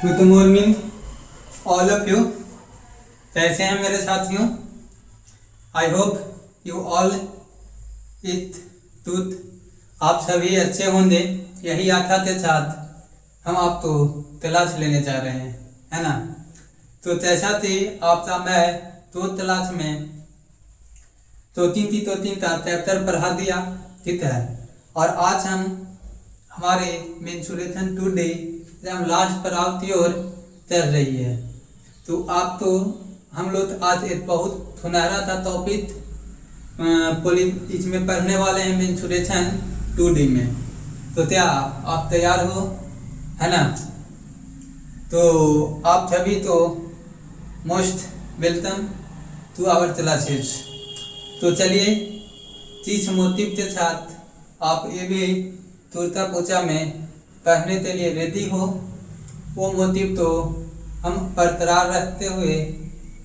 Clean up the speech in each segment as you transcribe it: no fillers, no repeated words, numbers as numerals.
Good morning all of you. कैसे हैं मेरे साथियों? आई hope you all it tooth आप सभी अच्छे होंगे। यही आशा के साथ हम आपको तलाश लेने जा रहे हैं, है ना। तो जैसा कि आपका मैं तो तलाश में तीन का चैप्टर पढ़ा दिया, ठीक है। और आज हम हमारे मेंसुरेशन टुडे हम लास्ट पड़ाव की ओर चल रही है। तो आप तो हम लोग आज एक बहुत सुनहरा था टॉपिक इसमें पढ़ने वाले हैं, मेंसुरेशन टुडे में। तो क्या आप तैयार हो, है ना? तो आप सभी तो most welcome to our classes. तो चलिए जिस मोटिव के साथ आप ये भी तुरता पूछा में पढ़ने के लिए रेडी हो, वो मोटिव तो हम बरकरार रखते हुए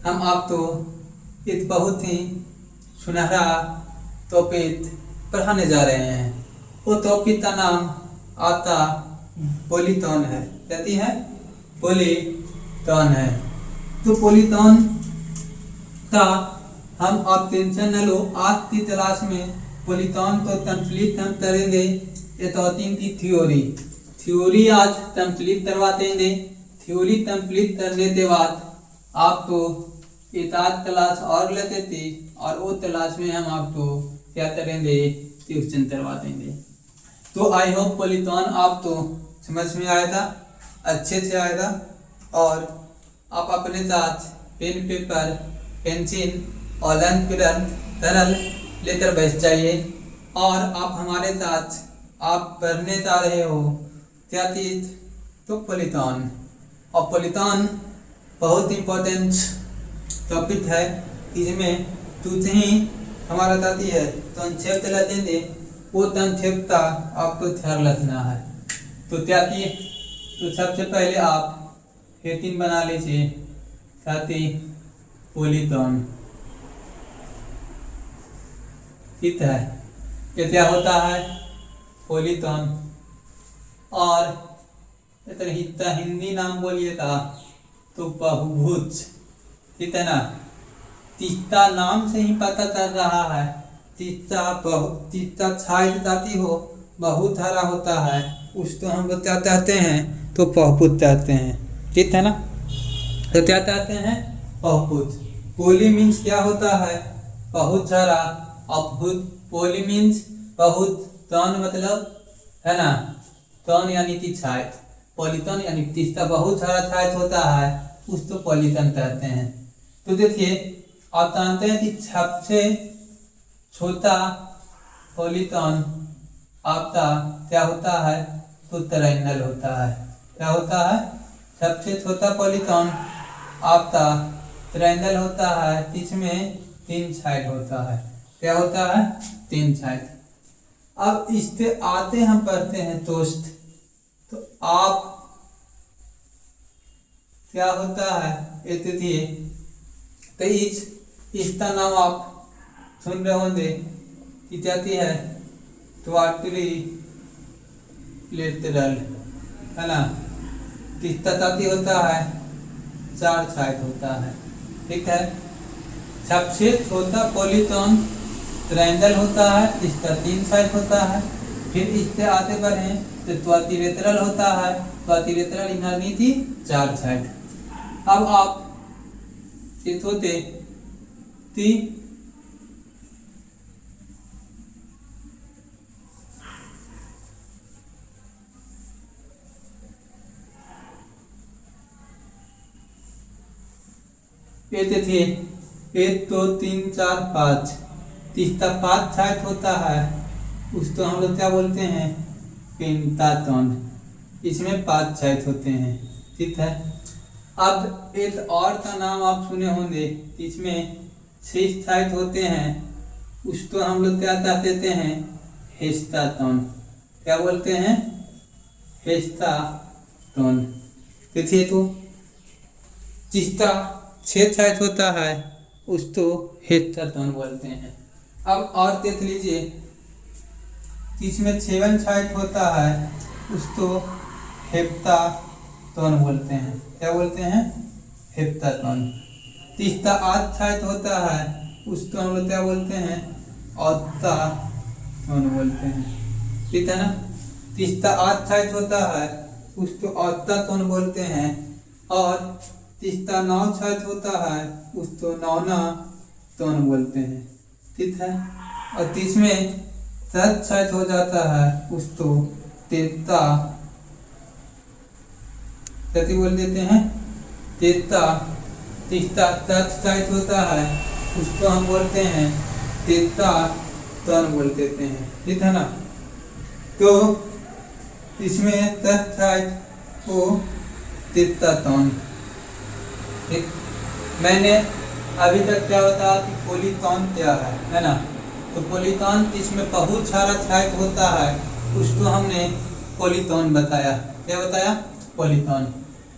हम आपको एक बहुत ही सुनहरा टॉपिक पढ़ाने जा रहे हैं। वो टॉपिक का नाम आता पॉलीटॉन है। कहती है पॉलीटॉन है। तो पॉलीटॉन का हम आप टेंशन न लो, आज की क्लास में पॉलीटॉन को कंप्लीट हम करेंगे। ये तो तीन की थ्योरी आज कंप्लीट करवा देंगे। थ्योरी कंप्लीट करने के बाद आपको एक आध क्लास और लेते थे, और वो क्लास में हम आपको क्या करेंगे, ट्यूशन करवा देंगे। तो आई होप पॉलीटॉन आपको समझ में आएगा, अच्छे से आएगा। और आप अपने साथ पेन पेपर पेंसिल और तरल लेकर बैठ जाइए। और आप हमारे साथ आप पढ़ने जा रहे हो क्या चीज? तो पॉलीटॉन। और पॉलीटॉन बहुत इम्पोर्टेंट टॉपिक है। इसमें तुझे ही हमारा साथी है संक्षेप देंगे, वो संक्षेपता आपको ध्यान रखना है। तो क्या कि तो सबसे पहले आप हेडिंग बना लीजिए, साथी पॉलीटॉन, ठीक है। ये क्या होता है पॉलीटॉन? और हिंदी नाम बोलिएगा तो बहुभुज, ठीक है ना। तीसरा नाम से ही पता चल रहा है, तीसरा छाई जाती हो बहुत हरा होता है, उस तो हम क्या चाहते हैं, तो बहुभुज चाहते हैं, ठीक है ना। तो क्या चाहते हैं? बहुभुज। पोली मीन्स क्या होता है? बहुत सारा। और पोली मीन्स बहुत, तौन मतलब, है ना, तौन यानी कि छायत। पॉलीटॉन यानी तीसरा बहुत सारा छायत होता है, उस तो पॉलीटॉन कहते हैं। तो देखिए आप जानते हैं कि सबसे छोटा पॉलीटॉन आपका क्या होता है? तो ट्रायंगल होता है। क्या होता है? सबसे छोटा पॉलीटॉन आपका ट्रायंगल होता है, इसमें 3 साइड होता है। क्या होता है? 3 साइड। अब इसके आते हम पढ़ते हैं दोस्त। तो आप क्या होता है ये देखिए, तो इसका नाम आप सुन रहे होंगे कि जाती है क्वार्टरी लेटरल, है ना। किसका जाती होता है? 4 साइड होता है, ठीक है। सबसे छोटा पॉलीटॉन ट्रायंगल होता है, इसका 3 साइड होता है। फिर इससे आते बढ़े तो क्वाड्रिलेटरल होता है, क्वाड्रिलेटरल इनरनी थी 4 साइड। अब आप ये होते थी ये थे 1 2 3 4 5, तीसरा 5 साइड होता है, उस तो हम लोग क्या बोलते हैं? पेंटाटॉन। इसमें 5 साइड होते हैं, ठीक है। अब एक और का नाम आप सुने होंगे, इसमें 6 साइड होते हैं, उस तो हम लोग क्या कहते हैं? हेक्साटॉन। क्या बोलते हैं? हेक्साटॉन। देखिए तो जिसका 6 साइड होता है उस तो हेक्साटॉन बोलते हैं। अब और देख लीजिए, इसमें 7 साइड होता है, उस तो हेप्टागॉन टोन बोलते हैं। क्या बोलते हैं? हेप्ताटोन। तीसरा आच्छादित होता है उस टोन को क्या बोलते हैं? औत्ता टोन बोलते हैं। ठीक है ना? तीसरा आच्छादित होता है उसको औत्ता टोन बोलते हैं, और तीसरा नवच्छादित होता है उसको नौना टोन बोलते हैं। ठीक है? और तीसवें तत्छादित हो जाता है उसको तेता कति बोल देते हैं? तेता। तीसरा तत्छादित होता है उसको हम बोलते हैं तेता टोन बोल देते हैं। ठीक है ना? तो इसमें तत्छादित हो तेता टोन। ठीक, मैंने अभी तक क्या बताया कि पोलीटोन क्या है ना? तो पोलीटोन इसमें बहुत सारा छायत होता है उसको हमने पोलीटोन बताया। क्या बताया? पोलीटोन।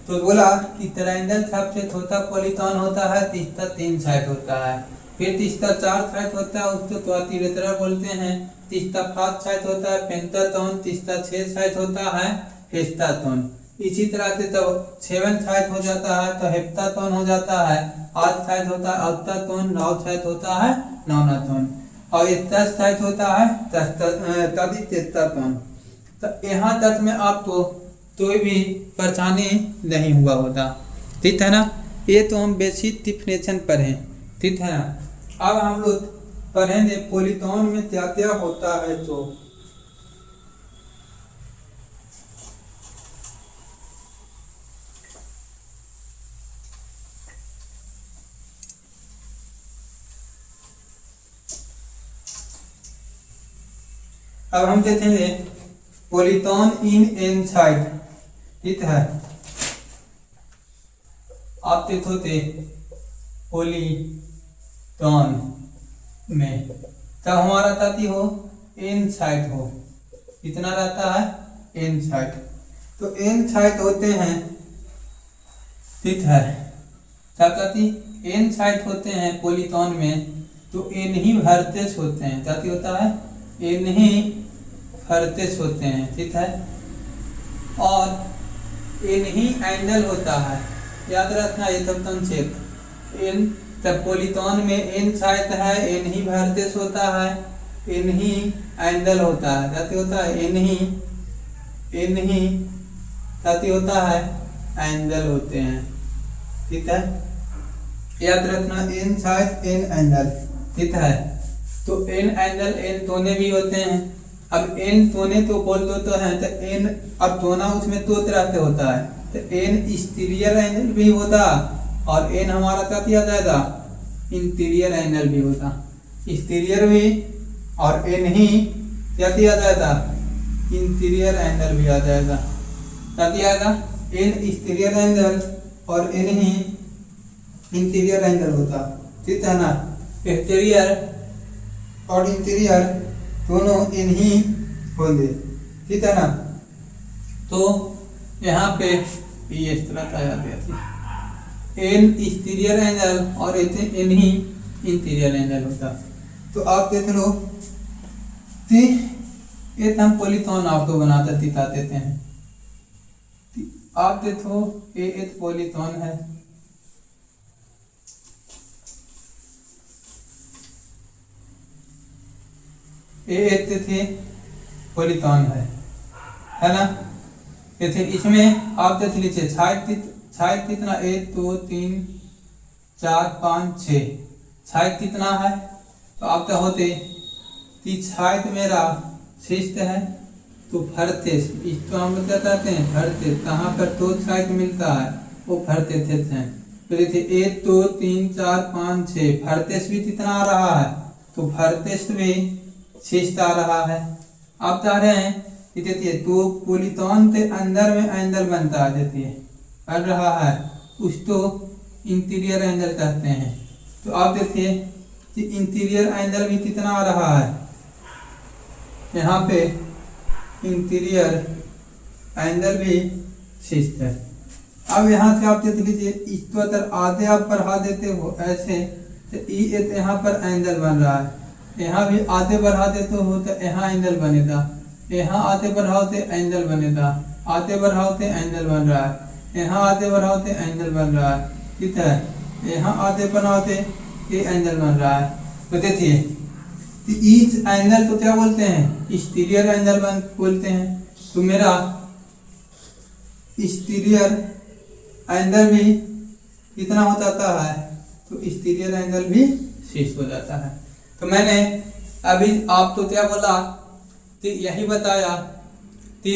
तो बोला कि ट्रायंगल सबसे छोटा पोलीटोन होता है, तीसरा 3 छायत होता है, फिर तीसरा 4 छायत होता है उसको त्वतिरेतरा बोलते हैं, तीसरा 5 छायत होता है पेंटाटोन, तीसरा 6 छायत होता है हेप्ताटोन। इसी तरह से जब 7 छायत हो जाता है तो हेप्ताटोन हो जाता है, 8 छायत होता है ऑक्टाटोन, 9 छायत होता है नौनाटोन, और 10 छायत होता है तेताटोन। तो यहाँ तक में आपको कोई भी परेशानी नहीं हुआ होता। ठीक है ना? ये तो हम बेसिक डिफिनेशन पढ़े। ठीक है ना? अब हम लोग पढ़ेंगे पोलीटोन में क्या क्या होता है। तो अब हम देखेंगे पोलीटोन इन एन साइड। ठीक है? आप देखोगे पोलीटोन में तब हमारा ताती हो एन साइड हो, कितना रहता है? N side. तो एन साइड होते हैं, ठीक है, क्या कहती? एन साइड होते हैं पोलीटोन में, तो एन ही वर्टेक्स होते हैं। क्या होता है? एन ही वर्टेक्स होते हैं। ठीक है? और एन ही एंगल होता है। याद रखना ये तब तुम चेक एन, तब पोलीटोन में एन साइड है, एन ही वर्टेक्स होता है, एन ही एंगल होता है। क्या होता है? एन ही क्या होता है? एंगल होते हैं। ठीक है? याद रखना एन साइड एन एंगल। ठीक है? तो एन एंगल एन तोने भी होते हैं। अब एन तोने तो बोल दो तो है, तो एन अब तोना उसमें दो तरह से होता है, तो एन एक्सटीरियर एंगल भी होता और एन हमारा क्या किया जाएगा? इंटीरियर एंगल भी होता। एक्सटीरियर भी और एन ही क्या किया जाएगा? इंटीरियर एंगल भी आ जाएगा। क्या किया जाएगा? एन एक्सटीरियर एंगल और एन ही इंटीरियर एंगल होता। ठीक है ना? एक्सटीरियर और इंटीरियर दोनों इन ही होंगे। ठीक है ना? तो यहाँ पे ये इस तरह का आ गया थी, एन एक्सटीरियर एंगल और एन ही इंटीरियर एंगल होता। तो आप देख लो ये हम पोलीटोन आपको बनाते दिखा देते हैं। आप देखो ये एक पोलीटोन है, ये थे पोलीटोन है ना? ये थे, इसमें आप देख लीजिए छायत कितना? 1 2 3 4 5 6 छायत कितना है? तो आप क्या होते कि छायत मेरा शिष्ट है, तो वर्टेक्स, इसको हम क्या कहते हैं? वर्टेक्स। कहाँ पर तो छायत मिलता है वो वर्टेक्स है। तो देखिए 1 2 3 4 5 6 वर्टेक्स भी कितना आ रहा है? तो वर्टेक्स भी शिष्ट आ रहा है। आप चाह रहे हैं कि देखिए तो पोलीटोन के अंदर में एंगल बनता है, देखिए बन रहा है, उसको इंटीरियर एंगल कहते हैं। तो आप देखिए कि इंटीरियर एंगल भी कितना आ रहा है? यहाँ पे इंटीरियर एंगल भी शिष्ट है। अब यहाँ से आप देख लीजिए, इसको अगर आधे आप बढ़ा देते हो ऐसे, तो यहाँ पर एंगल बन रहा है, यहाँ भी आधे बढ़ा देते हो तो यहाँ एंगल बनेगा, यहाँ आधे बढ़ाओ तो एंगल बनेगा, आधे बढ़ाओ तो एंगल बन रहा है। यहाँ आते बढ़ाते एंगल बन रहा है, ठीक है, यहाँ आते बनाते ये एंगल बन रहा है। तो देखिए ईच एंगल तो क्या बोलते हैं, एक्सटीरियर एंगल बोलते हैं। तो मेरा एक्सटीरियर एंगल भी कितना हो जाता है, तो एक्सटीरियर एंगल भी 60 हो जाता है। तो मैंने अभी आप तो क्या बोला कि यही बताया कि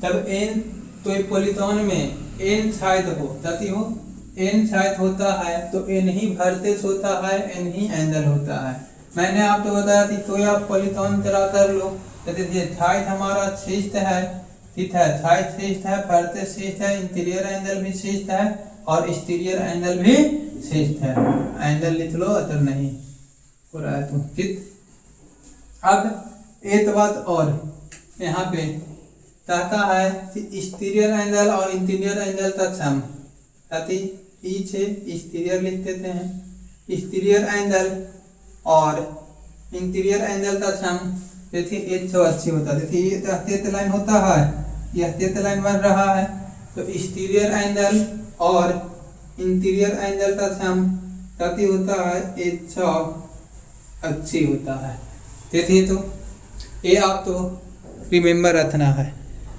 जब एन तो एक पॉलीगॉन में एन साइड हो जाती हो, एन साइड होता है तो एन ही वर्टेक्स होता है, एन ही एंगल होता है। मैंने आपको बताया थी तो आप पॉलीगॉन चला कर लो। तो देखिए साइड हमारा 60 है, ठीक है, साइड 60 है, वर्टेक्स 60 है, इंटीरियर एंगल भी 60 है और एक्सटीरियर एंगल भी 60 है। एंगल लिख लो अगर नहीं हो रहा है तो ठीक। अब एक बात और यहाँ पे कहता है कि एक्सटीरियर एंगल और इंटीरियर एंगल का सम, ताकि ईच एक्सटीरियर लिख देते हैं, एक्सटीरियर एंगल और इंटीरियर एंगल का सम देखिए 180 होता है। देखिए ये तेत लाइन होता है, यह तेत लाइन बन रहा है, तो एक्सटीरियर एंगल और इंटीरियर एंगल का सम ताकि होता है 180 होता है। देखिए तो ये आप तो रिमेंबर रखना है,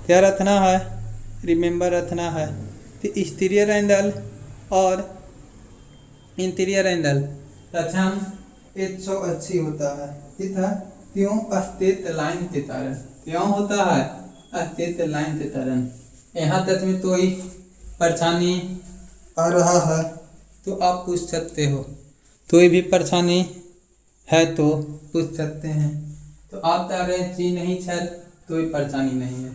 क्या रखना है, रिमेंबर रखना है कि एक्सटीरियर एंगल और इंटीरियर एंगल का सम 180 होता है, ठीक है। क्यों, अस्तित्व लाइन के कारण, क्यों होता है, अस्तित्व लाइन के कारण। यहाँ तक में तो ही परेशानी आ रहा है तो आप पूछ सकते हो, कोई भी परेशानी है तो पूछ सकते हैं। तो आप कह रहे हैं जी नहीं सर कोई परेशानी नहीं है।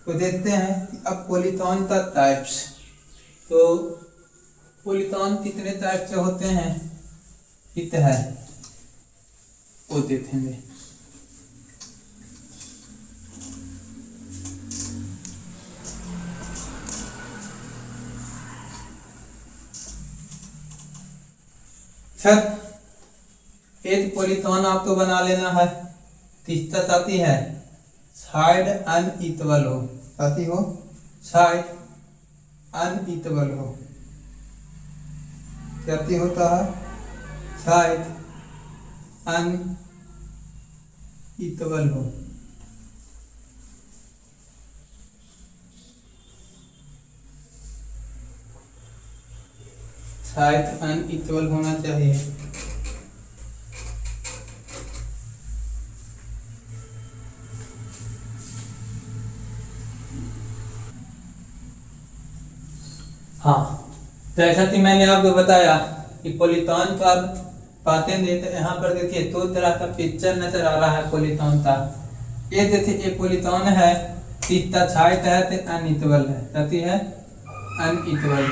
तो देखते हैं कि अब पॉलीगॉन का टाइप्स, तो पॉलीगॉन कितने टाइप से होते हैं कितना है वो देखेंगे। सर एक पॉलीगॉन आपको बना लेना है, तीसरा आती है साइड अनइक्वल हो, आती हो साइड अनइक्वल हो, क्या होता है, साइड अनइक्वल हो। साइड अनइक्वल होना चाहिए। हाँ, जैसा कि मैंने आपको बताया कि पॉलीगॉन का बातें देते, यहाँ पर देखिए दो तरह का पिक्चर नजर आ रहा है पॉलीगॉन का। ये देखिए एक पॉलीगॉन है, तीसरा साइड है तो अनइक्वल है, कहती है अनइक्वल है,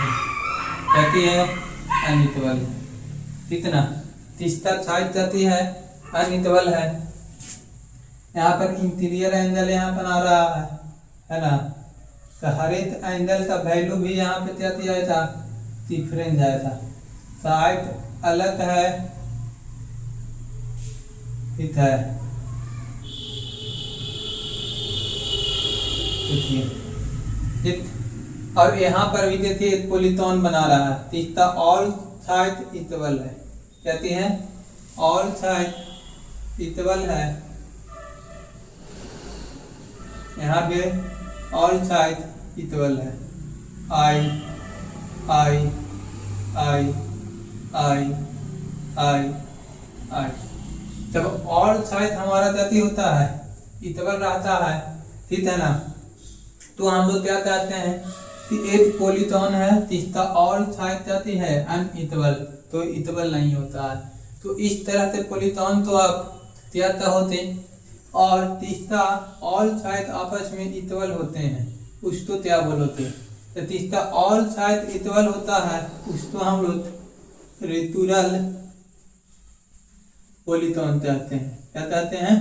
कहती है अनइक्वल है, कितना, तीसरा साइड कहती है अनइक्वल है। यहाँ पर इंटीरियर एंगल यहाँ बना रहा है ना, तो हर एक एंगल का वैल्यू भी यहाँ पे क्या दिया था, डिफरेंस आया था। साइड अलग है, ठीक है, ठीक। और यहाँ पर भी देखिए एक पॉलीगॉन बना रहा है, तीसरा ऑल साइड इक्वल है, कहती है ऑल साइड इक्वल है। यहाँ पे ऑल साइड इक्वल है, आई आई आई आई आई आई। जब ऑल साइड हमारा जाती होता है इक्वल रहता है, ठीक है ना, तो हम लोग क्या कहते हैं कि एक पॉलीगॉन है, तीसरा ऑल साइड जाती है अनइक्वल, तो इक्वल नहीं होता है। तो इस तरह से पॉलीगॉन तो आप क्या होते, और तीसरा ऑल साइड आपस में इक्वल होते हैं, उसको क्या बोलते हैं, तो तीसरा ऑल साइड इक्वल होता है उसको हम लोग रेक्टैंगुलर पॉलीगॉन कहते हैं। क्या कहते हैं,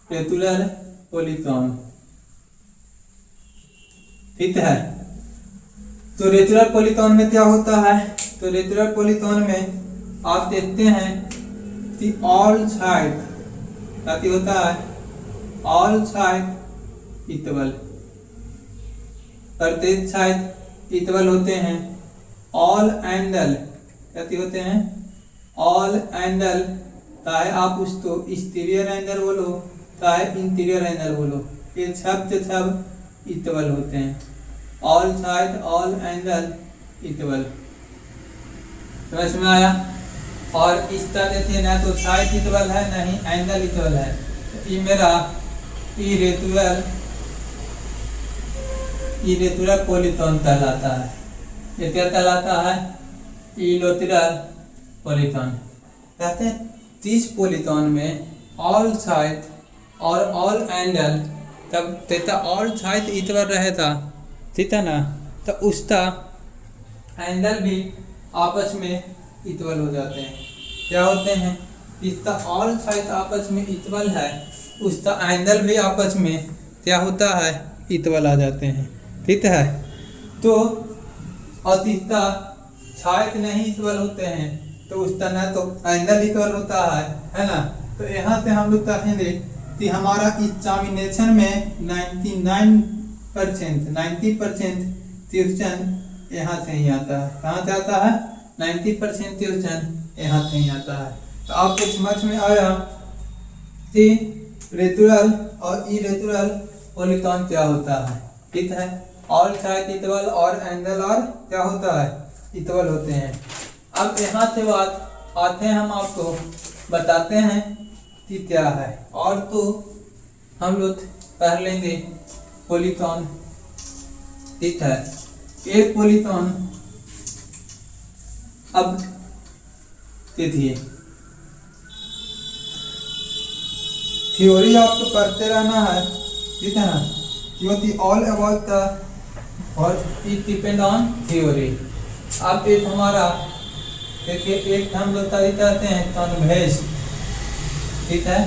रेक्टैंगुलर पॉलीगॉन, ठीक है। तो रेक्टैंगुलर पॉलीगॉन में क्या होता है, तो रेक्टैंगुलर पॉलीगॉन में आप देखते हैं कि ऑल साइड क्या होता है, ऑल साइड इक्वल, प्रत्येक साइड इक्वल होते हैं ऑल एंगल, क्या होते हैं ऑल एंगल, चाहे आप उसको एक्सटीरियर एंगल बोलो चाहे इंटीरियर एंगल बोलो, ये सब इक्वल होते हैं। All side all angle equal, समझ में आया। और इस तरह देखिए ना तो साइड इक्वल है ना ही एंगल इक्वल है, तो ये मेरा इरेगुलर पॉलीटॉन कहलाता है। ये क्या कहलाता है? इरेगुलर पॉलीटॉन। कहते हैं 30 पॉलीटॉन में ऑल साइड और ऑल एंगल तब तेता ऑल साइड इक्वल रहेगा, ठीक है ना, तो उसका एंगल भी आपस में इक्वल हो जाते हैं। क्या होते हैं? इसका ऑल साइड आपस में इक्वल है, उसका एंगल भी आपस में क्या होता है? इक्वल आ जाते हैं, ठीक है। तो और इसका साइड नहीं इक्वल होते हैं तो उसका ना तो एंगल इक्वल होता है ना। तो यहाँ से हम लोग कहेंगे कि हमारा एग्जामिनेशन में 90% क्वेश्चन यहाँ से ही आता है। कहाँ से आता है? 90% क्वेश्चन यहाँ से ही आता है। तो आपको समझ में आया कि रेगुलर और इरेगुलर पॉलीटॉन क्या होता है, ठीक है। ऑल साइड इक्वल और एंगल और क्या होता है? इक्वल होते हैं। अब यहाँ से बात आते हैं, हम आपको बताते हैं कि क्या है। और तो हम लोग पढ़ लेंगे पॉलीटॉन, ठीक है। एक पॉलीटॉन, अब देखिए थ्योरी आपको पढ़ते रहना है, ठीक है ना, क्योंकि ऑल अबाउट द और इट डिपेंड ऑन थ्योरी। अब एक हमारा देखिए, एक हम लोग कहते हैं कन्वेक्स, ठीक है,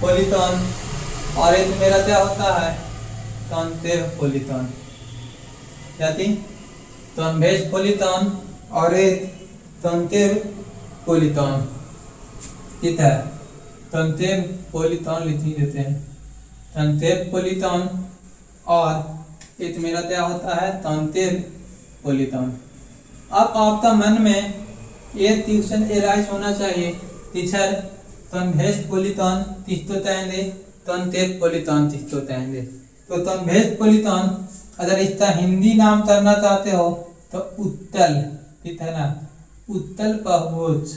पॉलीटॉन, और एक मेरा क्या होता है? कॉन्केव पॉलीटॉन। क्या थी? कन्वेक्स पॉलीटॉन और एक कॉन्केव पॉलीटॉन, ठीक है। कॉन्केव पॉलीटॉन लिख देते हैं, कॉन्केव पॉलीटॉन, और एक मेरा क्या होता है? कॉन्केव पॉलीटॉन। अब आपका मन में ये ट्यूशन एराइज होना चाहिए, टीचर कन्वेक्स पॉलीटॉन किसको कहेंगे, कॉन्केव पॉलीटॉन किसको कहेंगे। तो कन्वेक्स पॉलीटॉन अगर इसका हिंदी नाम करना चाहते हो तो उत्तल, ठीक है ना, उत्तल बहुभुज।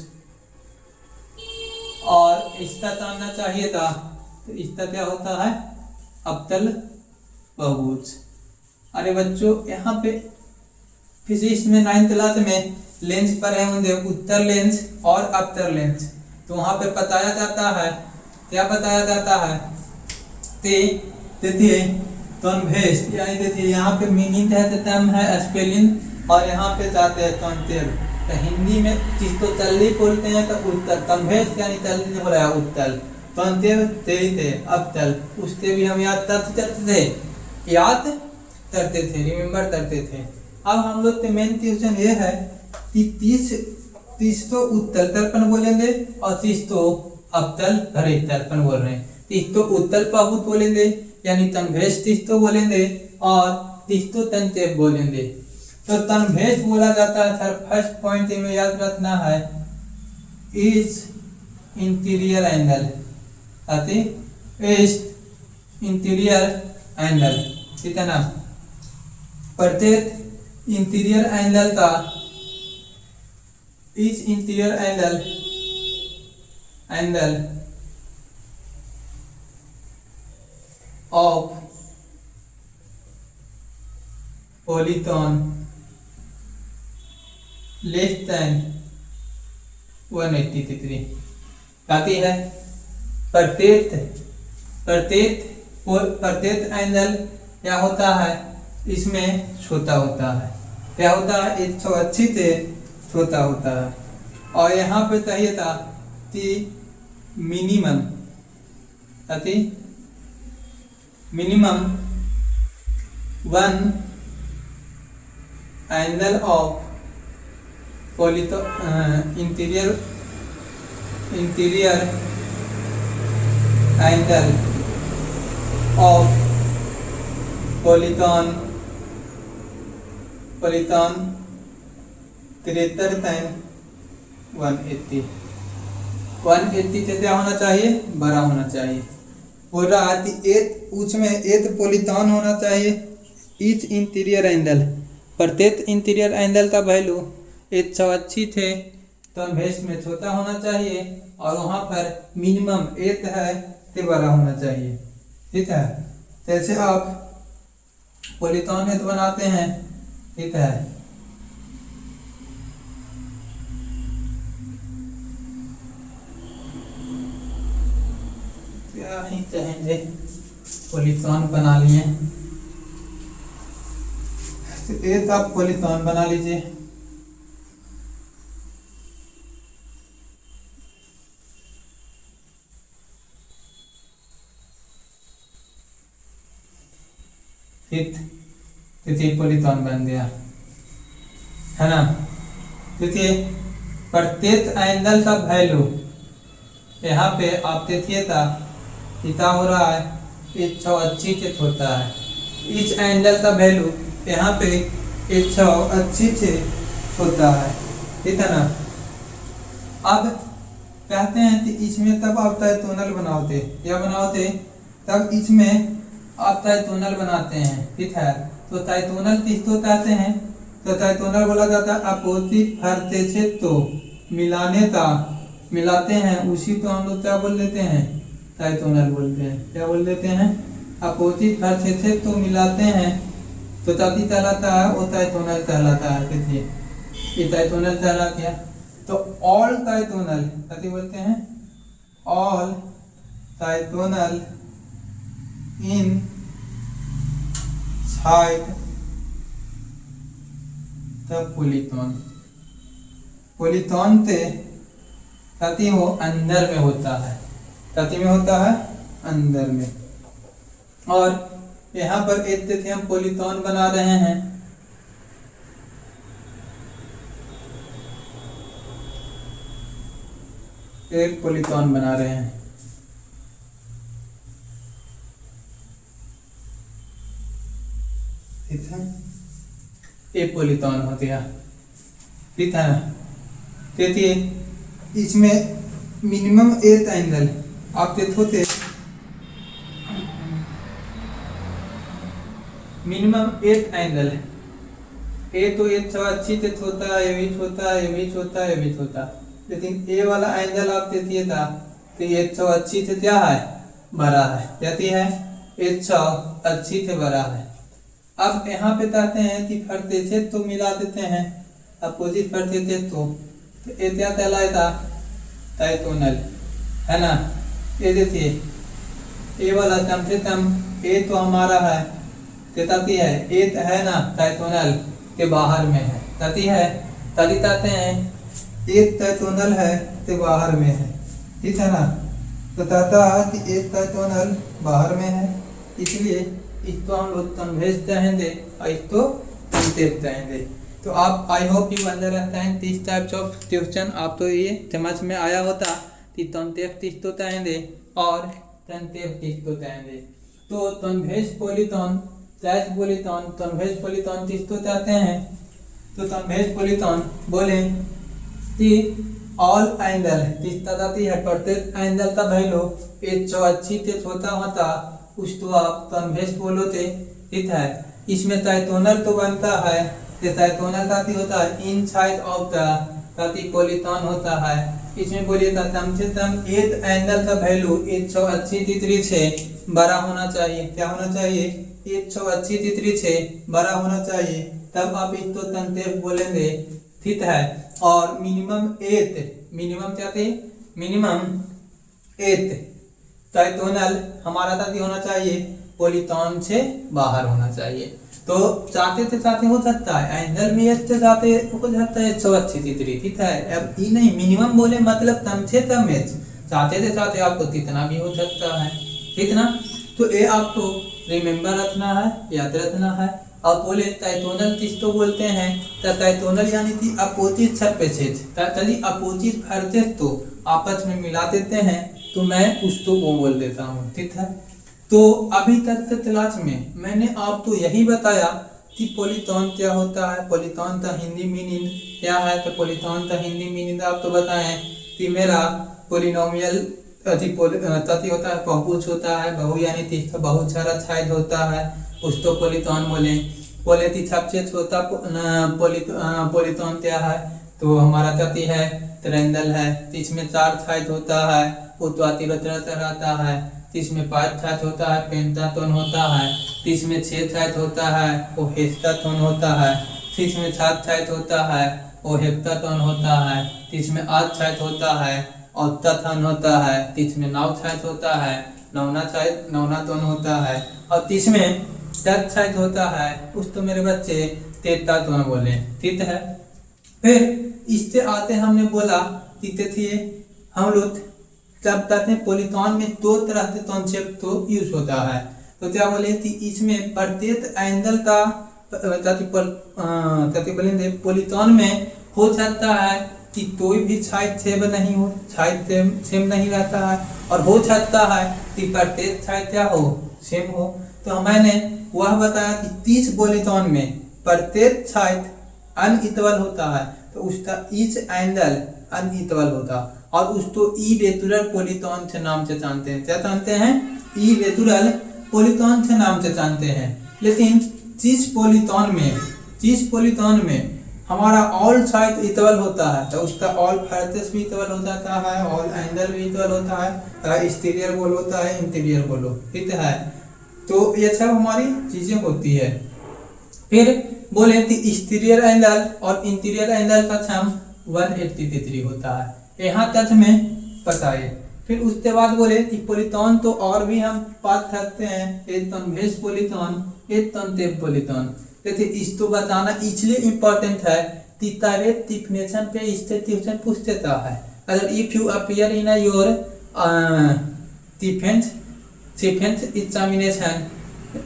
और इसका जानना चाहिए था तो इसका क्या होता है? अवतल बहुभुज। अरे बच्चों, यहाँ पे फिजिक्स में 9th क्लास में लेंस पढ़े होंगे, उत्तल लेंस और अवतल लेंस। तो वहाँ पे बताया जाता है, क्या बताया जाता है? देखिए कन्वेक्स, यानी देखिए यहाँ पे मीनिंग है टर्म है स्पेलिंग, और यहाँ पे जाते हैं कॉन्केव। तो हिंदी में जिसको तल्ली बोलते हैं तो उत्तल, कन्वेक्स यानी तल्ली ने बोला उत्तल, कॉन्केव थे अवतल, उसके भी हम याद करते थे, रिमेम्बर करते थे। अब हम लोग के मेन क्वेश्चन ये है कि 30 तो उत्तल दर्पण बोलेंगे और 30 तो अवतल हरे दर्पण बोल रहे हैं। 30 तो उत्तल बहुभुज बोलेंगे यानी कन्वेक्स 30 तो बोलेंगे, और 30 तो कॉन्केव बोलेंगे। तो कन्वेक्स बोला जाता है सर, फर्स्ट पॉइंट में याद रखना है, is interior angle, is interior angle, ठीक है ना। प्रत्येक इंटीरियर एंगल का is interior angle of polygon less than 180 degree कहती है। प्रत्येक एंगल क्या होता है? इसमें छोटा होता है, क्या होता है? 180 से छोटा होता है। और यहाँ पे चाहिए था कि minimum one angle of interior angle of polygon polygon 73 than 180 से क्या होना चाहिए, बड़ा होना चाहिए। बोल रहा है एथ उसमें एथ पोलितॉन होना चाहिए ईच इंटीरियर एंगल, प्रत्येक इंटीरियर एंगल का वैल्यू 180 थे तो वेस्ट में छोटा होना चाहिए, और वहाँ पर मिनिमम एथ है तो बड़ा होना चाहिए। ठीक है, जैसे आप पोलितॉन एथ बनाते हैं, ठीक है, क्या ही कहेंगे, पोलितॉन बना लिए तो एथ आप पोलितॉन बना लीजिए। देखिए पोलितॉन बन गया है ना। देखिए प्रत्येक एंगल का वैल्यू यहाँ पे आप देखिए था कितना हो रहा है, 180 से होता है। इस एंगल का वैल्यू यहाँ पे 180 से होता है, ठीक है ना। अब कहते हैं कि इसमें तब आप ट्राइटोनल बनाते या बनाते तब इसमें आप ट्राइटोनल बनाते हैं, ठीक है। तो ट्राइटोनल किसको कहते हैं, तो ट्राइटोनल बोला जाता है अपोजिट तो मिलाने का मिलाते हैं, उसी को हम लोग क्या बोल देते हैं, ट्राइटोनल बोलते हैं। क्या बोल देते हैं, अपोजिट तो मिलाते हैं तो ताकि कहलाता है वो ट्राइटोनल कहलाता है। देखिए ये ट्राइटोनल कहला क्या, तो ऑल ट्राइटोनल ताकि बोलते हैं, ऑल ट्राइटोनल इन साइड द पोलितॉन, पोलितॉन ते ताकि वो अंदर में होता है, ताकि में होता है अंदर में। और यहाँ पर एक देखिए हम पोलितॉन बना रहे हैं, एक पोलितॉन बना रहे हैं, ठीक है, एक पोलितॉन हो गया, ठीक है ना। देखिए इसमें मिनिमम एथ एंगल आप देखो थे, मिनिमम एथ एंगल है, ए तो 180 से होता है, ये भी होता है, ये भी होता है, ये भी होता है, लेकिन ए वाला एंगल आप देखिए था तो 180 से क्या है, बड़ा है, कहती है 180 से बड़ा है। अब यहाँ पे कहते हैं कि फरते तो मिला देते हैं, अपोजिट फरते तो ये क्या कहलाएगा, ट्राइटोनल है ना। ये देखिए ए वाला कम से कम ए तो हमारा है, कहती है ए है ना ट्राइटोनल के बाहर में है, कहती है तभी कहते हैं एक ट्राइटोनल है तो बाहर में है, ठीक है ना। तो कहता है कि एक ट्राइटोनल बाहर में है, इसलिए इसको हम लोग कन्वेज कहेंगे और इसको कंटेप कहेंगे। तो आप आई hope you understand this types of question, आप तो ये समझ में आया होता कि कंटेप किसको कहेंगे और कंटेप किसको कहेंगे। तो कन्वेज पोलितॉन, ट्रैश पोलितॉन, कन्वेज पोलितॉन किसको कहते हैं, तो कन्वेज पोलितॉन बोले कि ऑल एंगल किस तरह की है, प्रत्येक एंगल का वैल्यू 180 से छोटा होता उसको आप कन्वेज बोलोगे, ठीक है। इसमें ट्राइटोनल तो बनता है, तो ट्राइटोनल का होता है इनसाइड ऑफ द ताकि पोलितॉन होता है। इसमें बोलिए कम से कम एक एंगल का वैल्यू 180 डिग्री से बड़ा होना चाहिए, क्या होना चाहिए, 180 डिग्री से बड़ा होना चाहिए, तब आप इसको कंटेप बोलेंगे, ठीक है। और मिनिमम एथ, मिनिमम क्या थे, मिनिमम एथ ट्राइटोनल हमारा ताकि होना चाहिए पोलितॉन से बाहर होना चाहिए। तो चाहते थे चाहते हो सकता है एंगल में से चाहते हो जाता है 180 डिग्री, ठीक है। अब ये नहीं मिनिमम बोले मतलब कम से कम एच, चाहते थे चाहते आपको कितना भी हो सकता है, ठीक ना। तो ये आपको रिमेम्बर रखना है, याद रखना है। अब बोले ट्राइटोनल किसको बोलते हैं, तो ट्राइटोनल यानी कि अपोजिट सरफेसेस, यदि अपोजिट सरफेस तो आपस में मिला देते हैं तो मैं उसको वो बोल देता हूँ, ठीक है। तो अभी तक के क्लास में मैंने आपको यही बताया कि पोलिटॉन क्या होता है। पोलिटॉन का हिंदी मीनिंग क्या है, तो पोलिटॉन का हिंदी मीनिंग आप तो बताएं कि मेरा पोलिनोमियल तथ्य होता है, बहुभुज होता है, बहु यानी तीसरा बहुत सारा छायद होता है, उसको पोलिटॉन बोले। बोले कि सबसे छोटा पोलिटॉन क्या है, तो हमारा तथ्य है ट्रायंगल है, इसमें 4 छायद होता है, वो तो अतिरत्र रहता है, इसमें 5 छायद होता है, पेंटाटोन होता है, इसमें 6 छायद होता है, वो हेक्साटोन होता है, इसमें 7 छायद होता है, वो हेप्टाटोन होता है, इसमें 8 छायद होता है, ऑक्टाटोन होता है, इसमें 9 छायद होता है, नौनाटोन होता है, और इसमें 10 छायद होता है, उस तो मेरे बच्चे तेटाटोन बोले, ठीक है। फिर इससे आते हमने बोला कि थे हम लोग जब कहते हैं पोलिटॉन में 2 तरह के कॉन्सेप्ट तो यूज होता है, तो क्या बोले कि इसमें प्रत्येक एंगल का बोलेंगे पोलिटॉन में हो सकता है कि कोई भी छायद सेम नहीं हो, छायद सेम नहीं रहता है, और हो सकता है कि प्रत्येक छायद क्या हो, सेम हो। तो मैंने वह बताया कि 30 पोलिटॉन में प्रत्येक छायद अनइक्वल होता है, तो उसका ईच एंगल अनइक्वल होता, और उसको इरेगुलर पोलिटॉन से नाम से जानते हैं। क्या जानते हैं? इरेगुलर पोलिटॉन से नाम से जानते हैं। लेकिन 30 पोलिटॉन में हमारा ऑल साइड इक्वल होता है, तो उसका ऑल फर्टेस भी इक्वल हो जाता है, ऑल एंगल भी इक्वल होता है, एक्सटीरियर गोल होता है, इंटीरियर गोल, ठीक है। तो ये सब हमारी चीजें होती है। फिर बोले कि एक्सटीरियर एंगल और इंटीरियर एंगल का सम 180 डिग्री होता है, यहाँ तक में पता है। फिर उसके बाद बोले कि पोलिटॉन तो और भी हम बात करते हैं, एक कन्वेक्स पोलिटॉन, एक कॉन्केव पोलिटॉन। देखिए इसको बताना इसलिए इम्पोर्टेंट है कि डायरेक्ट डिफिनेशन पे इससे क्वेश्चन पूछ देता है। अगर if you appear in your defence examination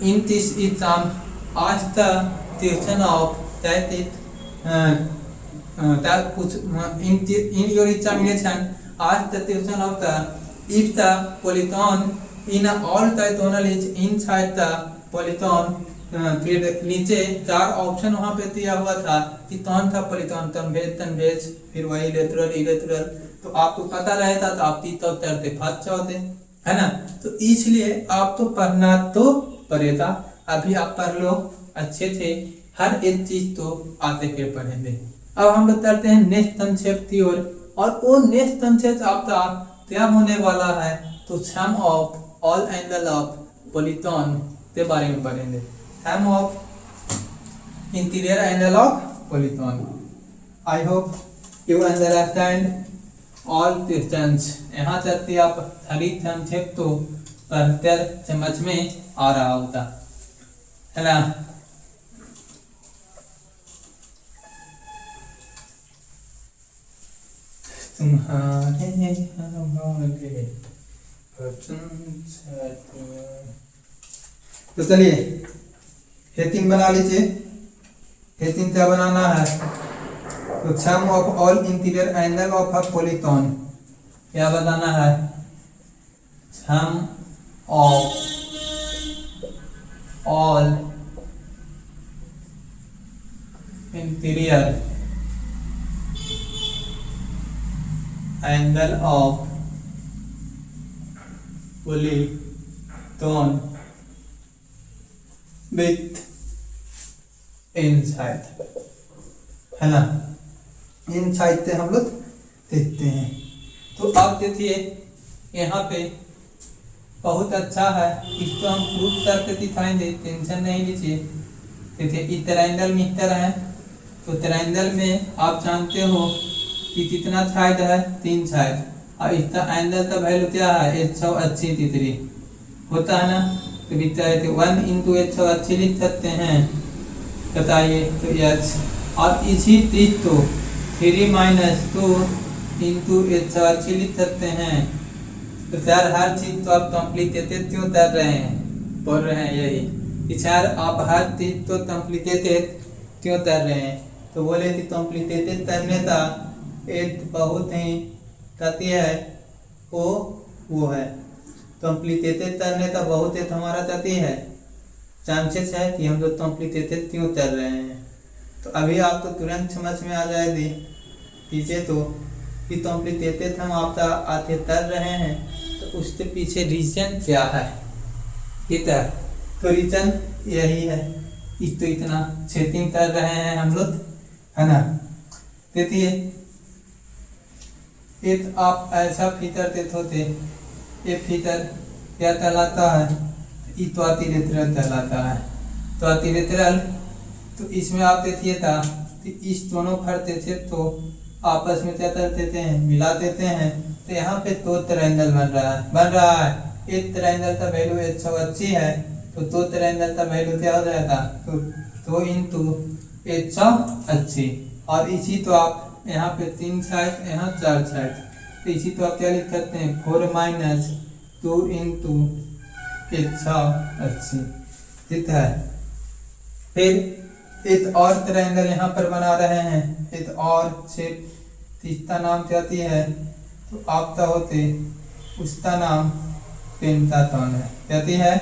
in this exam आज the question of that is that puts in your examination ask the question of the if the polygon in all diagonal is inside the polygon। फिर नीचे 4 option वहां पे दिया हुआ था कि कौन था पोलिटॉन, कन्वेक्स, फिर वही इरेगुलर, तो आपको पता रहता तो आप 3 उत्तर थे, फर्स्ट होते है ना। तो इसलिए आप तो पढ़ना तो पड़ेगा, अभी आप पढ़ लो अच्छे से, हर एक चीज तो आते फिर पढ़ेंगे। अब हम लोग करते हैं नेक्स्ट कॉन्सेप्ट की ओर, और वो नेक्स्ट कॉन्सेप्ट आपका क्या होने वाला है, तो sum of all angle of polygon के बारे में पढ़ेंगे, sum of interior angle of polygon. I hope you understand all questions. यहाँ तक कि आप सभी कॉन्सेप्ट तो पढ़ते समझ में आ रहा होता है ना। तुम्हारे तो चलिए हेटिंग बना लीजिए। हेटिंग क्या बनाना है, तो sum of all interior angle of a polygon, क्या बताना है, sum of all interior angle of polygon with inside, है ना। इनसाइड से हम लोग देखते हैं। तो आप देखिए यहाँ पे बहुत अच्छा है, इसको हम प्रूफ करके दिखाएंगे, टेंशन नहीं लीजिए। देखिए इस ट्रायंगल में इस तरह है, तो ट्रायंगल में आप जानते हो कि कितना छायद है, 3 छायद, और इसका एंगल का वैल्यू क्या है, 180 डिग्री होता है ना। तो विचार 1 इंटू 180 लिख सकते हैं, बताइए तो एच, और इसी चीज तो 3 माइनस 2 इंटू 180 लिख सकते हैं। तो सर हर चीज तो आप कॉम्प्लिकेटेड क्यों कर रहे हैं, बोल रहे हैं यही सर आप हर चीज तो कॉम्प्लिकेटेड क्यों कर रहे हैं। तो बोले कि कॉम्प्लिकेटेड करने का एक बहुत ही तथ्य है, वो है कॉम्प्लिकेटेड करने का बहुत एक हमारा तथ्य है, चांसेस है कि हम लोग तोंपली तेते क्यों तैर रहे हैं। तो अभी आप तो तुरंत समझ में आ जाए दे पीछे तो कि तोंपली तेते हम आप आते तर रहे हैं, तो उसके पीछे रीजन क्या है। ठीक है, तो रीजन यही है, तो इतना छेतिंग कर रहे हैं हम लोग, है ना। देखिए एक आप ऐसा फीचर देते होते, ये फीचर क्या कहलाता है, तो अतिरिक्त कहलाता है। तो अतिरिक्त तो इसमें आप देखिए था कि इस दोनों फरते थे तो आपस में क्या कर देते हैं, मिला देते हैं। तो यहाँ पे दो ट्रायंगल बन रहा है। एक ट्रायंगल का वैल्यू 180 है, तो दो ट्रायंगल का वैल्यू क्या हो जाएगा, तो 2 इंटू 180। और इसी तो आप यहाँ पे 3 साइड, यहाँ 4 साइड, तो इसी तो आप क्या लिख सकते हैं, 4 माइनस 2 इंटू 180। ठीक है, फिर एक और ट्रायंगल यहाँ पर बना रहे हैं, एक और शेप, इसका नाम क्या है, तो आपका होते उसका नाम पेंटाटोन है। क्या है,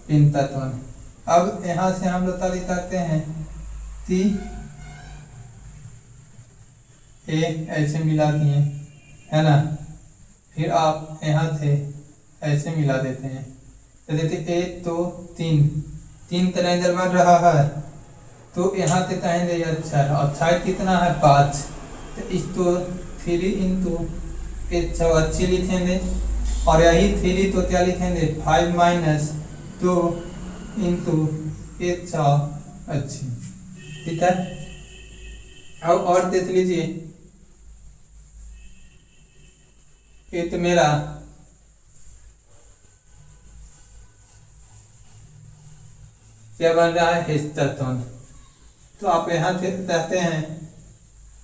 पेंटाटोन। अब यहाँ से हम लोग तारीफ करते हैं कि ए ऐसे मिला दिए, है ना, फिर आप यहाँ से ऐसे मिला देते हैं, तो देखिए 1 2 3 ट्रायंगल बन रहा है। तो यहाँ से कहेंगे अच्छा, और साइड कितना है 5, तो इसको 3 इंटू 180 लिखेंगे, और यही 3 तो क्या लिखेंगे, 5 माइनस 2 इंटू 180। ठीक है, अब और देख लीजिए, ये तो मेरा क्या बन रहा है, हेस्टाटोन। तो आप यहाँ से कहते हैं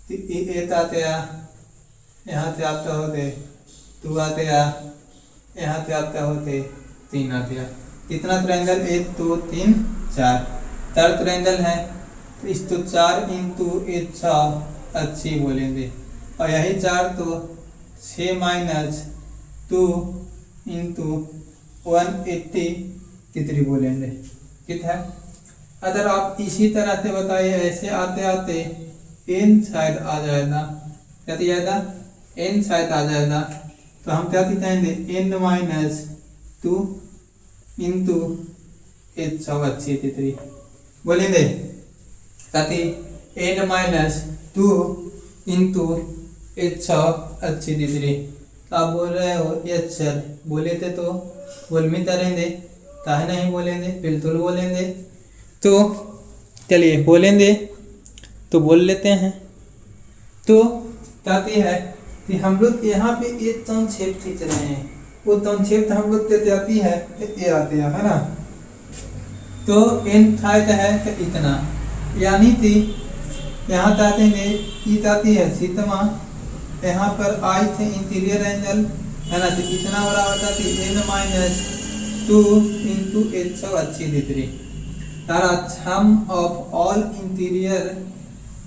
कि एक आते यहाँ से आता होते 2 आते यहाँ से आता होते 3 आते। कितना ट्रायंगल, 1 2 3 4 ट्रायंगल है, तो इसको 4 इंटू 180 बोलेंगे, और यही 4 तो 6 माइनस 2 इंटू 180 कितनी बोलेंगे। ठीक है, अगर आप इसी तरह से बताइए, ऐसे आते आते n साइड आ जाएगा, क्या जाएगा, n साइड आ जाएगा, तो हम क्या कहेंगे, n माइनस 2 इंटू 180 कितनी बोलेंगे, ताकि n माइनस 2 इंटू 180 कितनी। तो आप बोल रहे हो यस सर, बोले थे तो बोल में करेंगे, काहे नहीं बोलेंगे, बिल्कुल बोलेंगे। तो चलिए बोलेंगे, तो बोल लेते हैं। तो कहती है कि हम लोग यहाँ पे एक संक्षेप खींच रहे हैं, वो संक्षेप हम लोग के आती है, ये आती है ना। तो n साइड है तो इतना, यानी कि यहाँ चाहते आती है सीतमा, यहाँ पर आई थे इंटीरियर एंगल, है ना, तो इतना बड़ा होता थी n माइनस 2 इंटू 180 डिग्री। तारा sum of all interior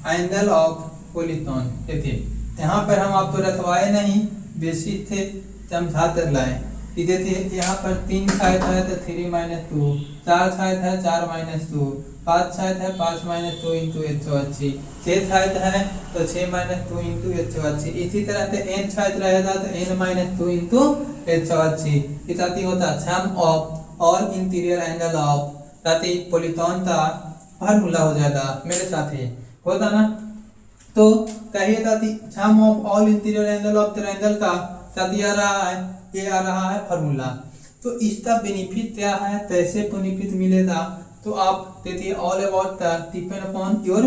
angle of polygon. देखिए यहाँ पर हम आपको रखवाए नहीं, बेसिक थे समझाते लाए। देखिए यहाँ पर 3 साइड है तो 3 माइनस 2, 4 साइड है 4 माइनस 2, 5 साइड है 5 माइनस 2 इंटू 180, 6 साइड है तो 6 माइनस 2 इंटू 180। इसी तरह से n साइड रहेगा तो n माइनस 2 इंटू 180। इतना होता sum of all interior angle of, ताकि पॉलीटॉन का फार्मूला हो जाएगा मेरे साथ ही होता ना। तो कहिए ताकि sum of all interior angle of triangle का ताकि आ रहा है, ये आ रहा है फार्मूला। तो इसका बेनिफिट क्या है, कैसे बेनिफिट मिलेगा, तो आप देखिए all about depend upon your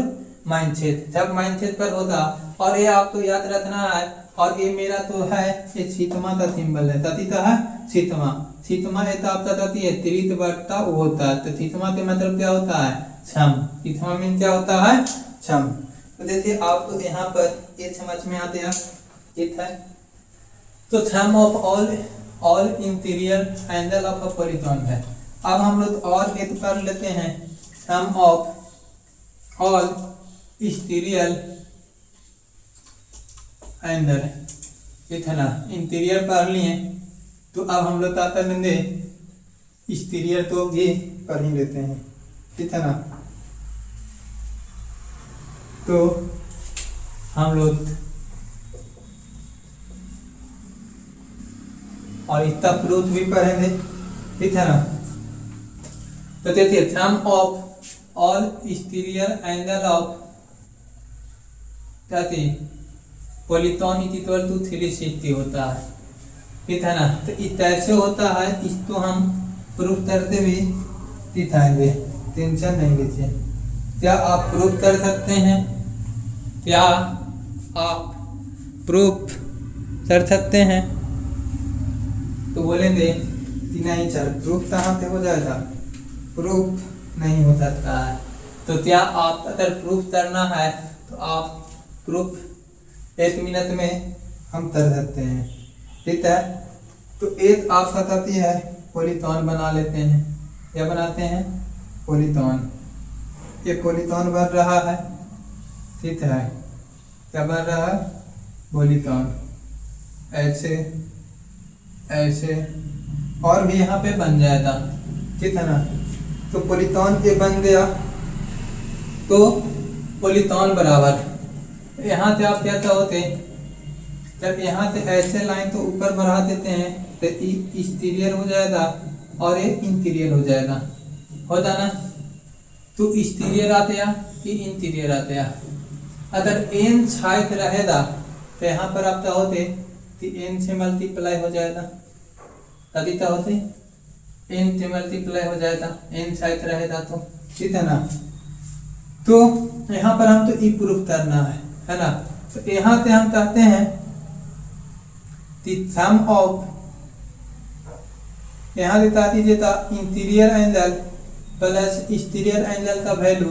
mindset, जब माइंडसेट पर होगा। और ये आपको याद रखना है, और ये मेरा तो है ये सीतमा का सिंबल है, तती का है सीतमा। सीतमा ये तो आपका तती है त्रित वर्ता वो होता है, तो सीतमा के मतलब क्या होता है, छम। सीतमा मीन क्या होता है, छम। तो देखिए आपको यहाँ पर ये समझ में आ गया, ठीक है। तो sum of all interior angle of a polygon है। अब हम लोग और एक कर लेते हैं, sum of all exterior angle, ठीक है ना। इंटीरियर पढ़ लिए, तो अब हम लोग क्या कर लेंगे, एक्सटीरियर तो ये पढ़ ही लेते हैं, ठीक है ना। तो हम लोग और इतना प्रूफ भी पढ़ेंगे, ठीक है ना। तो देखिए थ्रम of all exterior angle of क्या थी पॉलीटॉन इक्वल टू 360 होता है, ठीक है ना। तो इस कैसे होता है इसको हम प्रूफ करते भी दिखाएंगे, टेंशन नहीं लीजिए। क्या आप प्रूफ कर सकते हैं? क्या आप प्रूफ कर सकते हैं? तो बोलेंगे कि नहीं सर प्रूफ कहाँ से हो जाएगा, प्रूफ नहीं हो सकता है। तो क्या आप अगर प्रूफ करना है तो आप प्रूफ 1 मिनट में हम कर सकते हैं, ठीक है। तो एक आप बताती है पॉलीटॉन बना लेते हैं, क्या बनाते हैं पॉलीटॉन। ये पॉलीटॉन बन रहा है, ठीक है, क्या बन रहा है पॉलीटॉन, ऐसे ऐसे और भी यहाँ पे बन जाएगा, ठीक है ना। तो पॉलीटॉन ये बन गया, तो पॉलीटॉन बराबर यहाँ से आप क्या होते जब यहाँ से ऐसे लाइन तो ऊपर बढ़ा देते हैं तो एक्सटीरियर हो जाएगा और ये इंटीरियर हो जाएगा, हो जाना। तो एक्सटीरियर आते या कि इंटीरियर आते या, अगर एन छाइत रहेगा तो यहाँ पर आप क्या होते कि एन से मल्टीप्लाई हो जाएगा, तभी क्या होते एन से मल्टीप्लाई हो जाएगा, एन छाइत रहेगा तो, ठीक है ना। तो यहाँ पर हम तो ई प्रूफ करना है ना। तो यहाँ से हम कहते हैं कि सम ऑफ, यहाँ दिखा दीजिए था interior angle plus exterior angle का वैल्यू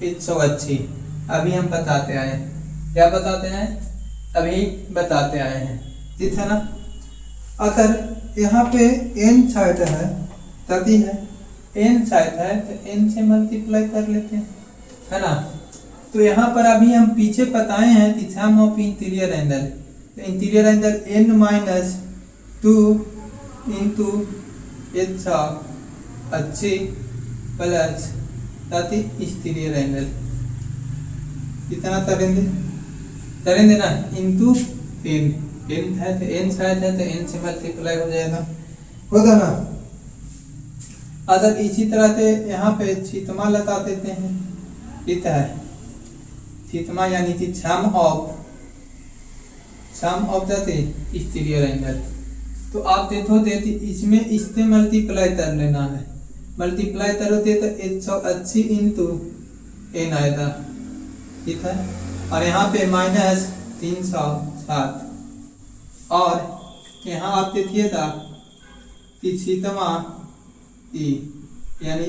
180। अभी हम बताते आए हैं, क्या बताते हैं, अभी बताते आए हैं, ठीक है ना। अगर यहाँ पे एन साइड है तभी है, एन साइड है तो एन से मल्टीप्लाई कर लेते हैं, है ना। तो यहाँ पर अभी हम पीछे बताए हैं कि सम ऑफ इंटीरियर एंगल, तो interior angle n minus 2 into H अच्छी प्लस ताकि एक्सटीरियर एंगल कितना करेंगे ना इंटू एन, एन है तो एन साइड है तो एन से मल्टीप्लाई हो जाएगा, होगा ना। अगर इसी तरह से यहाँ पे छितमा लगा देते हैं, ठीक है, छितमा यानी कि sum of the exterior angle. तो आप देखोगे इसमें इससे मल्टीप्लाई कर लेना है, मल्टीप्लाई करोगे तो 180 इंटू एन आएगा, ठीक है। और यहाँ पे माइनस 307 और यहाँ आप देखिएगा कि छितमा ई यानी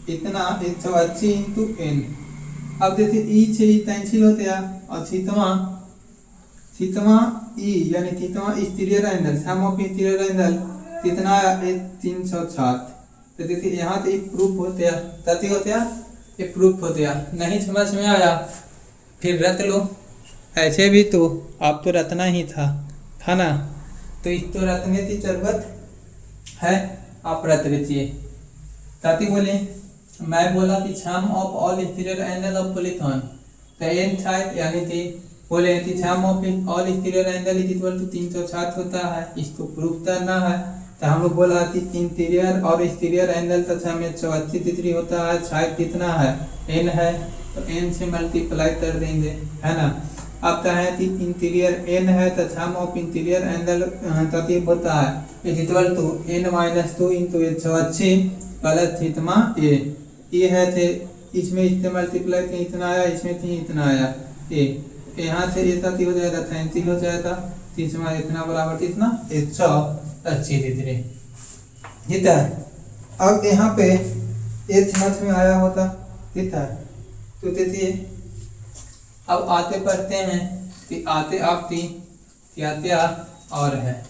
इतना 180 इंटू एन। अब देखिए ई से ई कैंसिल होते हैं और थीटा ई यानी theta exterior angle sum of interior angle कितना आया 307। तो देखिए यहाँ से एक प्रूफ होते हैं, तभी होते हैं ये प्रूफ होते हैं। नहीं समझ में आया फिर रट लो, ऐसे भी तो आप तो रटना ही था ना। तो इस तो रटने की जरूरत है, आप रट लीजिए। ताकि बोले मैं बोला कि sum of all exterior angle of polygon, तो एन साइड यानी कि बोले कि sum of all exterior angle is equal to 360 होता है, इसको प्रूफ करना है। तो हम लोग बोला कि इंटीरियर और एक्सटीरियर एंगल तथा में 180 डिग्री होता है, साइड कितना है एन है, तो एन से मल्टीप्लाई कर देंगे, है ना। अब क्या है कि इंटीरियर एन है तो सम ऑफ इंटीरियर एंगल तभी होता है is equal to N minus 2 into 180 plus theta A, ये है थे इसमें इससे मल्टीप्लाई थे इतना आया, इसमें थी इतना आया ए, यहाँ से ये तक हो जाएगा 33 हो जाएगा, तीसरा इतना बराबर इतना 180 डिग्री, ठीक है। अब यहाँ पे ये समझ में आया होता, ठीक है। तो देखिए अब आते पढ़ते हैं कि आते आप थी क्या और है,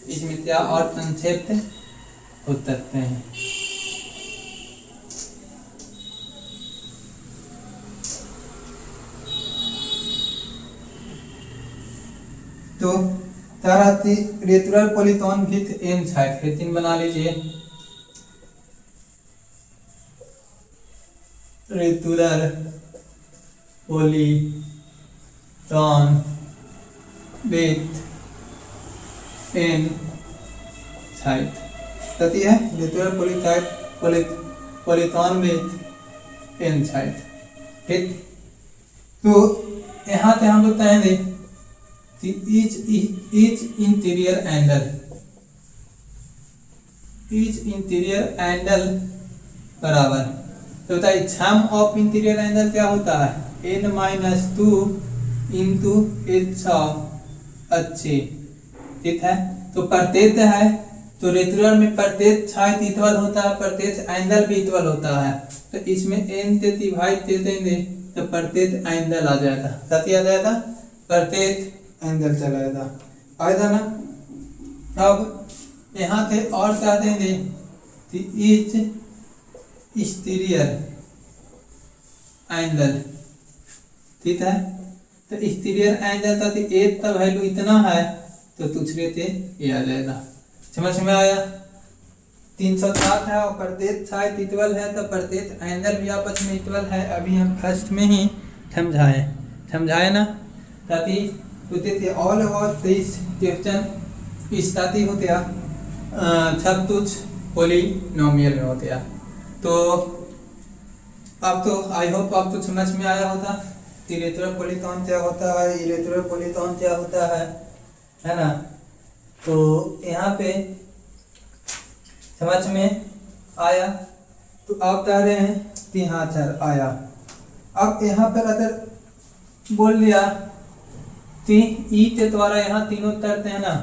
इसमें क्या और संक्षेप हो सकते हैं। तो ताराती रेतुलर पॉलीटॉन विथ एन साइड 3 बना लीजिए। Regular polyton with n side कहती है regular polyton with n side। ठीक, तो यहाँ पे हम लोग कहेंगे कि each interior angle बराबर, तो बताइए सम ऑफ इंटीरियर एंगल क्या होता है, n-2 इंटू एच ऑफ अच्छे। ठीक है, तो प्रत्येक है तो रेगुलर में प्रत्येक छाया इक्वल होता है, प्रत्येक एंगल भी इक्वल होता है, तो इसमें n से डिवाइड दे देंगे तो प्रत्येक एंगल आ जाएगा। साथ आ जाएगा प्रत्येक एंगल चला जाएगा, आएगा ना। अब यहाँ से और क्या देंगे कि ईच एक्सटीरियर एंगल। ठीक है, तो एक्सटीरियर एंगल का एक का वैल्यू इतना है तो दूसरे से ये आ जाएगा। समझ में आया? 360 है और प्रत्येक साइड इक्वल है तो प्रत्येक एंगल भी आपस में इक्वल है। अभी हम फर्स्ट में ही समझाए ना, ताकि all about this question starting होते सब कुछ पॉलिनोमियल में होते हैं। तो अब तो आई होप आपको समझ में आया होता इरेगुलर पॉलीगॉन क्या होता है, इरेगुलर पॉलीगॉन क्या होता है ना। तो यहाँ पे समझ में आया, तो आप कह रहे हैं कि हाँ सर आया। अब यहाँ पर अगर बोल लिया कि ई के द्वारा यहाँ तीनों करते हैं ना,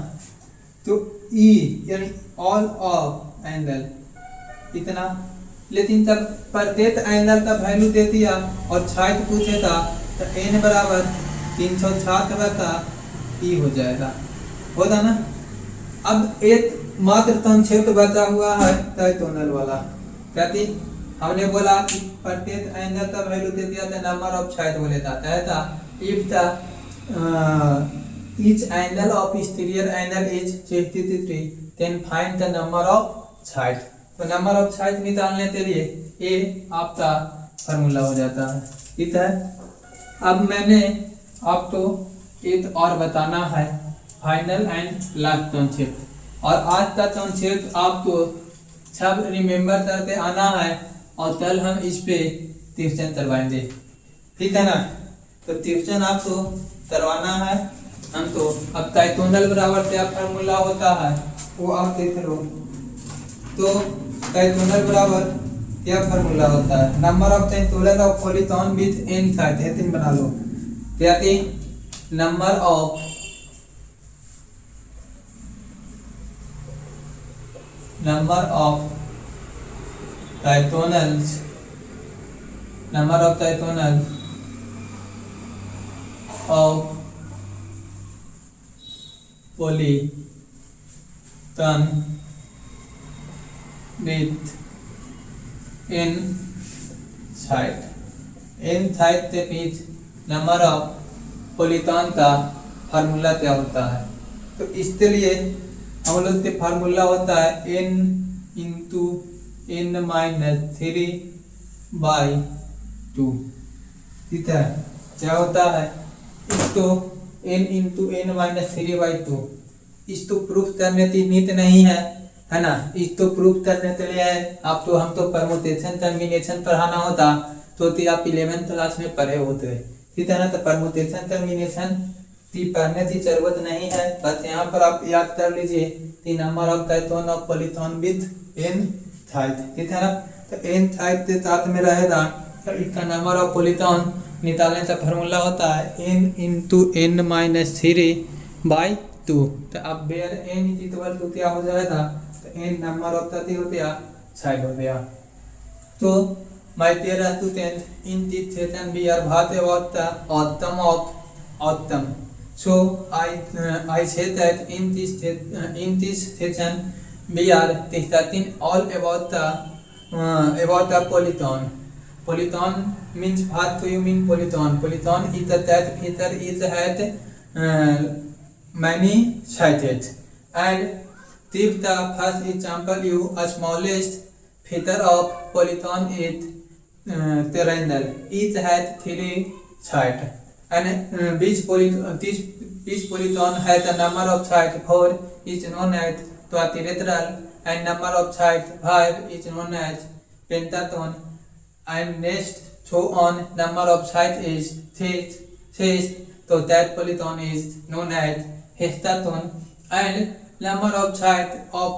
तो ई यानी ऑल ऑफ एंगल इतना, लेकिन जब प्रत्येक एंगल का वैल्यू दे दिया और छाया पूछे था तो n बराबर 360 बटा ई हो जाएगा, होगा ना। अब एक मात्र संक्षेप बचा हुआ है डायटोनल वाला, कहती हमने बोला कि प्रत्येक एंगल का वैल्यू दे दिया था, नंबर ऑफ साइड बोले जाता है था if the each angle of exterior angle is 63 then find the number of side। तो नंबर ऑफ साइड निकालने के लिए ये आपका फार्मूला हो जाता है। ठीक है, अब मैंने आपको एक और बताना है फाइनल एंड लास्ट कॉन्सेप्ट, और आज का कॉन्सेप्ट आपको सब रिमेम्बर करके आना है और कल हम इस पे ट्यूशन करवाएंगे। ठीक है ना, तो ट्यूशन आपको करवाना है हम। तो अब डायटोनल बराबर क्या फार्मूला होता है वो आप देख लो। तो डायटोनल बराबर क्या फार्मूला होता है, number of diagonal of polygon with n side है, तीन बना लो। क्या कि number of diagonals of polygon with n side के बीच नंबर ऑफ पॉलीगॉन का फार्मूला क्या होता है। तो इसके लिए हम लोग के फार्मूला होता है n इंटू n-3/2। ठीक है, क्या होता है इसको n इंटू n-3/2। इस तो प्रूफ करने की नीति नहीं है ना, इस तो प्रूफ करने के लिए आप तो हम तो परमुटेशन टर्मिनेशन पढ़ाना होता तो आप 11th क्लास में पढ़े होते। ठीक है ना, तो परमुटेशन टर्मिनेशन की पढ़ने की जरूरत नहीं है, बस यहाँ पर आप याद कर लीजिए कि number of diagonal of polygon with n side. ठीक है ना, तो n साइड के साथ में रहेगा तो इसका नंबर ऑफ पॉलीगॉन निकालने का फार्मूला होता है n इंटू n-3/2। तो अब बेयर n इक्वल टू क्या हो जाएगा, तो n नंबर ऑफ साइड हो गया। तो my dear students, in this session we are talk about the autumn. So I say that in this session we are discussing all about the polygon. Polygon means what do you mean polygon? Polygon is that feature is had many sided, and if the first example you a smallest feature of polygon is triangle. Each has three sides. And each polygon has a number of sides 4 is known as quadrilateral, and number of sides 5 is known as pentagon. And next so on number of sides is 6, so that polygon is known as hexagon. And number of sides of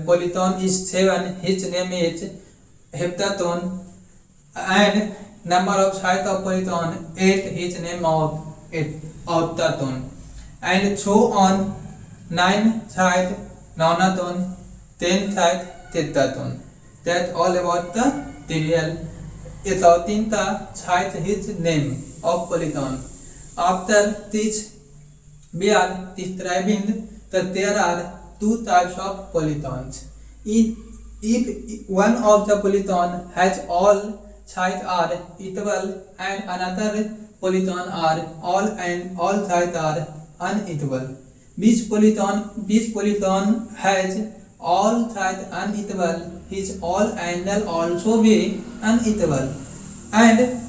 polygon is 7, his name is heptagon. And number of sides of polygon 8, his name of octagon. And so on 9 sides nonagon, 10 sides tetragon. That's all about the trivial. Without the side his name of polygon. After this we are describing that there are two types of polygons. If one of the polygon has all sides are equal and another polygon are all sides are unequal. Which polygon has all sides unequal, his all angle also be unequal. And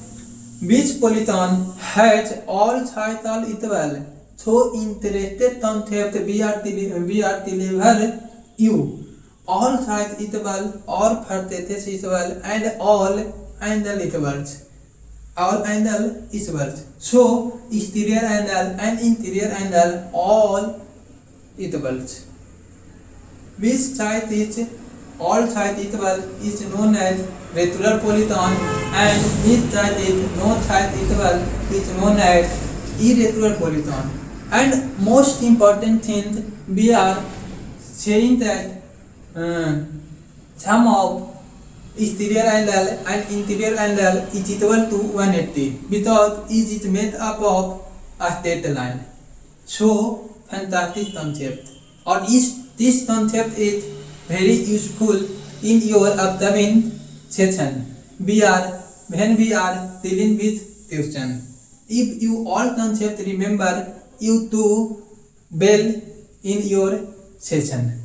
which polygon has all sides are equal, so interested concept we are deliver you all sides equal or vertices equal and all angle equals. All angle equals. So exterior angle and interior angle all equals. Which side is all side equal is known as regular polygon, and which side is no side equal is known as irregular polygon. And most important thing, we are saying that sum of exterior angle and interior angle is equal to 180 because it is made up of a straight line. So fantastic concept. Or this concept is very useful in your upcoming session. When we are dealing with question. If you all concept remember, you do well in your session.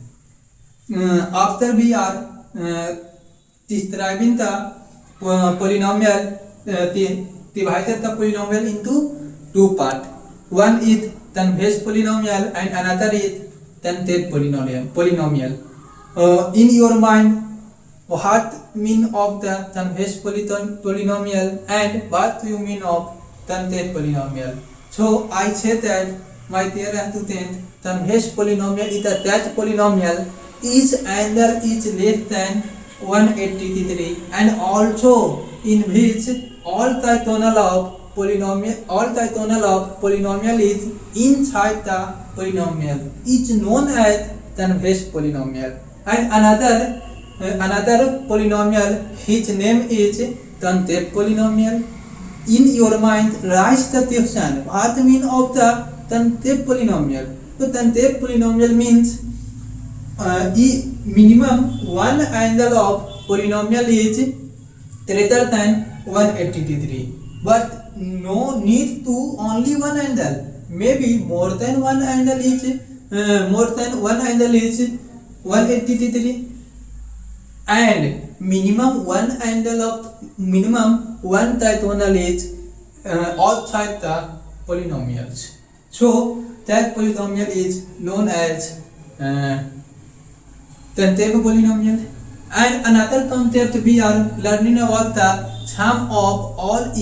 After we are describing the polynomial, divided the polynomial into two parts. One is convex polynomial and another is tangent polynomial. In your mind, what mean of the convex polynomial and what you mean of tangent polynomial? So I say that, my dear student, convex polynomial is a that polynomial each angle is less than 180 degree and also in which all the tonal of polynomial is inside the polynomial is known as convex polynomial. And another polynomial, his name is tangent polynomial. In your mind, write the question, what mean of the tangent polynomial? So tangent polynomial means minimum one angle of polynomial is greater than 180 degree, but no need to only one angle. Maybe more than one angle is 180 degree, and minimum one diagonal is outside the polynomials. So that polynomial is known as tangent polynomial. And another concept we are learning about the sum of all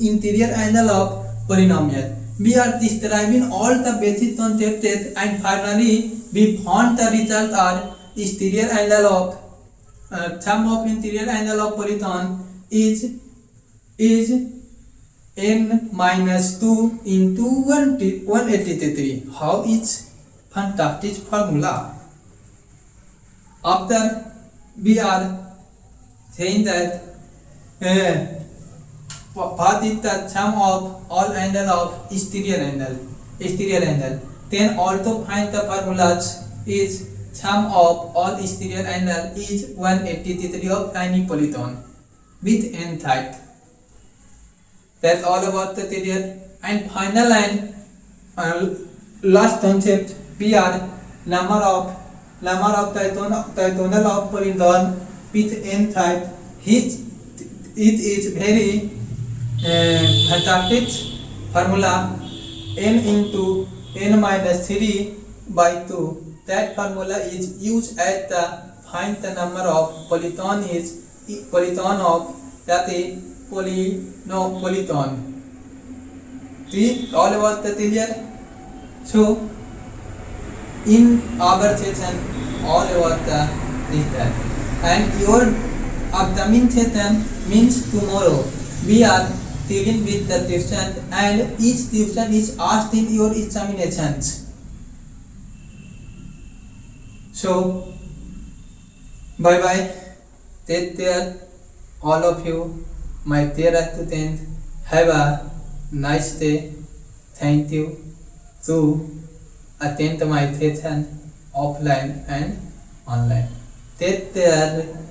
interior angle of polynomial. We are describing all the basic concepts and finally we found the result are exterior angle of sum of interior angle of polygon is n minus 2 into 183. How is fantastic formula. After we are saying that what is the sum of all angle of exterior angle, then also find the formulas is sum of all exterior angle is 180 degree of any polygon with n side. That's all about the theory. And final and last concept, we are number of diagonal of polygon with n side. His, it is very fantastic formula n into n minus 3 by 2. That formula is used as the find the number of polyton of that is polyton. All about the clear. So in our session all about the this that, and your upcoming session means tomorrow we are dealing with the tuition, and each tuition is asked in your examinations. So bye bye, take care all of you, my dear students. Have a nice day. Thank you to attend my session offline and online. Take care.